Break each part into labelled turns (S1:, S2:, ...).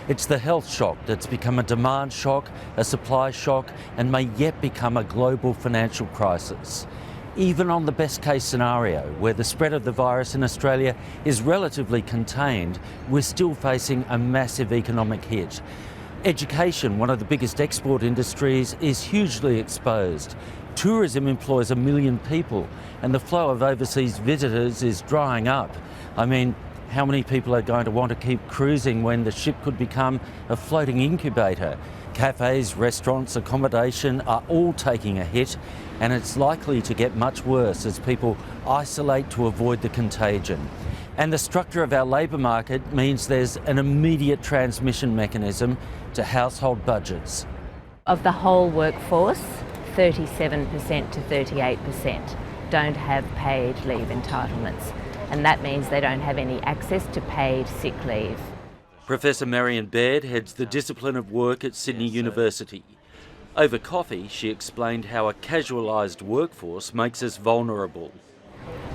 S1: It's the health shock that's become a demand shock, a supply shock, and may yet become a global financial crisis. Even on the best case scenario, where the spread of the virus in Australia is relatively contained, we're still facing a massive economic hit. Education, one of the biggest export industries, is hugely exposed. Tourism employs 1 million people, and the flow of overseas visitors is drying up. I mean, how many people are going to want to keep cruising when the ship could become a floating incubator? Cafes, restaurants, accommodation are all taking a hit, and it's likely to get much worse as people isolate to avoid the contagion. And the structure of our labour market means there's an immediate transmission mechanism to household budgets.
S2: Of the whole workforce, 37% to 38% don't have paid leave entitlements, and that means they don't have any access to paid sick leave.
S1: Professor Marion Baird heads the discipline of work at Sydney University. Over coffee, she explained how a casualised workforce makes us vulnerable.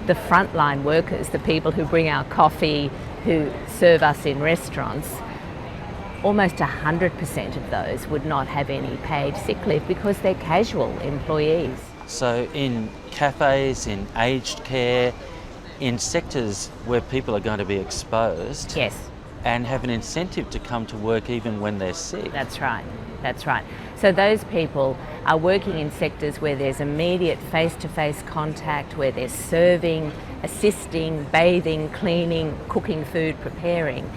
S2: The frontline workers, the people who bring our coffee, who serve us in restaurants, almost 100% of those would not have any paid sick leave because they're casual employees.
S1: So in cafes, in aged care, in sectors where people are going to be exposed,
S2: yes,
S1: and have an incentive to come to work even when they're sick.
S2: That's right. So those people are working in sectors where there's immediate face-to-face contact, where they're serving, assisting, bathing, cleaning, cooking food, preparing.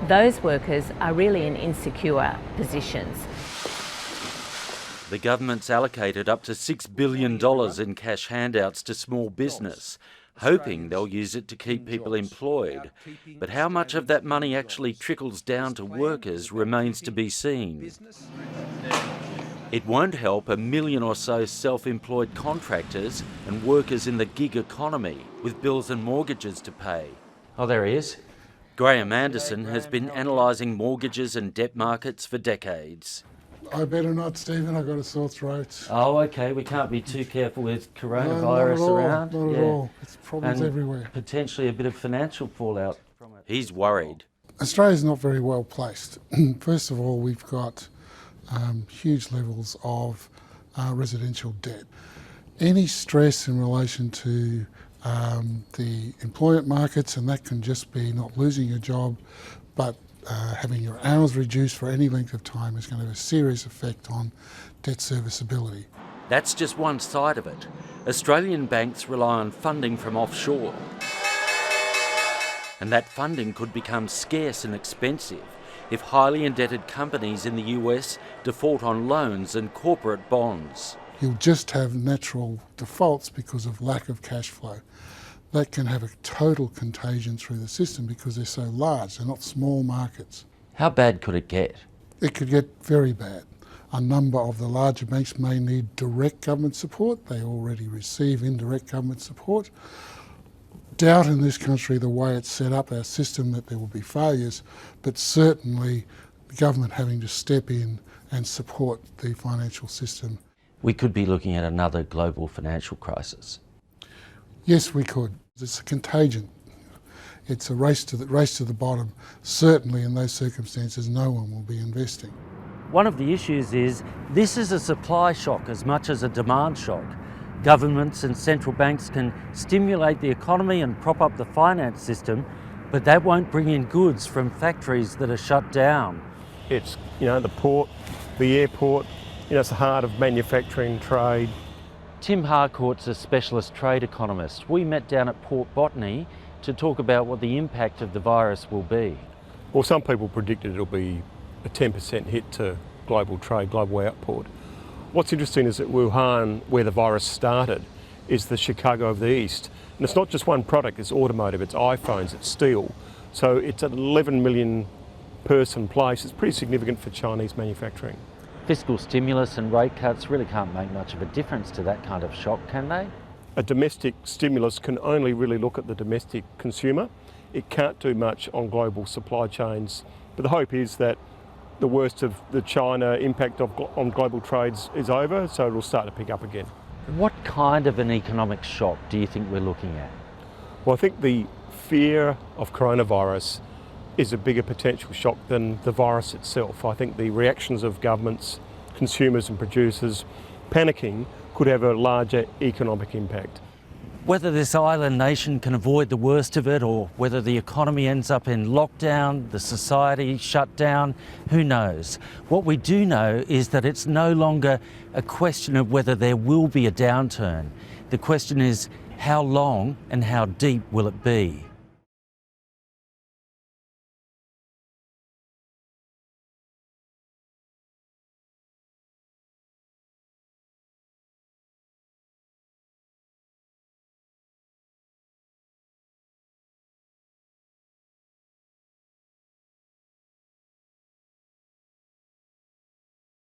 S2: Those workers are really in insecure positions.
S1: The government's allocated up to $6 billion in cash handouts to small business, hoping they'll use it to keep people employed. But how much of that money actually trickles down to workers remains to be seen. It won't help 1 million or so self-employed contractors and workers in the gig economy with bills and mortgages to pay. Oh, there he is. Graham Anderson has been analysing mortgages and debt markets for decades.
S3: I better not, Stephen. I've got a sore throat.
S1: Oh, okay. We can't be too careful with coronavirus around.
S3: Not at all. It's problems everywhere.
S1: Potentially a bit of financial fallout from it. He's worried.
S3: Australia's not very well placed. First of all, we've got huge levels of residential debt. Any stress in relation to the employment markets, and that can just be not losing your job, but having your hours reduced for any length of time, is going to have a serious effect on debt serviceability.
S1: That's just one side of it. Australian banks rely on funding from offshore. And that funding could become scarce and expensive if highly indebted companies in the US default on loans and corporate bonds.
S3: You'll just have natural defaults because of lack of cash flow. That can have a total contagion through the system because they're so large, they're not small markets.
S1: How bad could it get?
S3: It could get very bad. A number of the larger banks may need direct government support. They already receive indirect government support. Doubt in this country, the way it's set up, our system, that there will be failures, but certainly the government having to step in and support the financial system.
S1: We could be looking at another global financial crisis.
S3: Yes, we could. It's a contagion. It's a race to the bottom. Certainly in those circumstances, no one will be investing.
S1: One of the issues is this is a supply shock as much as a demand shock. Governments and central banks can stimulate the economy and prop up the finance system, but that won't bring in goods from factories that are shut down.
S4: It's, the port, the airport, it's the heart of manufacturing, trade.
S1: Tim Harcourt's a specialist trade economist. We met down at Port Botany to talk about what the impact of the virus will be.
S4: Well, some people predicted it'll be a 10% hit to global trade, global output. What's interesting is that Wuhan, where the virus started, is the Chicago of the East. And it's not just one product, it's automotive, it's iPhones, it's steel. So it's an 11 million person place. It's pretty significant for Chinese manufacturing.
S1: Fiscal stimulus and rate cuts really can't make much of a difference to that kind of shock, can they?
S4: A domestic stimulus can only really look at the domestic consumer. It can't do much on global supply chains. But the hope is that the worst of the China impact on global trades is over, so it'll start to pick up again.
S1: What kind of an economic shock do you think we're looking at?
S4: Well, I think the fear of coronavirus is a bigger potential shock than the virus itself. I think the reactions of governments, consumers and producers panicking could have a larger economic impact.
S1: Whether this island nation can avoid the worst of it, or whether the economy ends up in lockdown, the society shut down, who knows? What we do know is that it's no longer a question of whether there will be a downturn. The question is, how long and how deep will it be?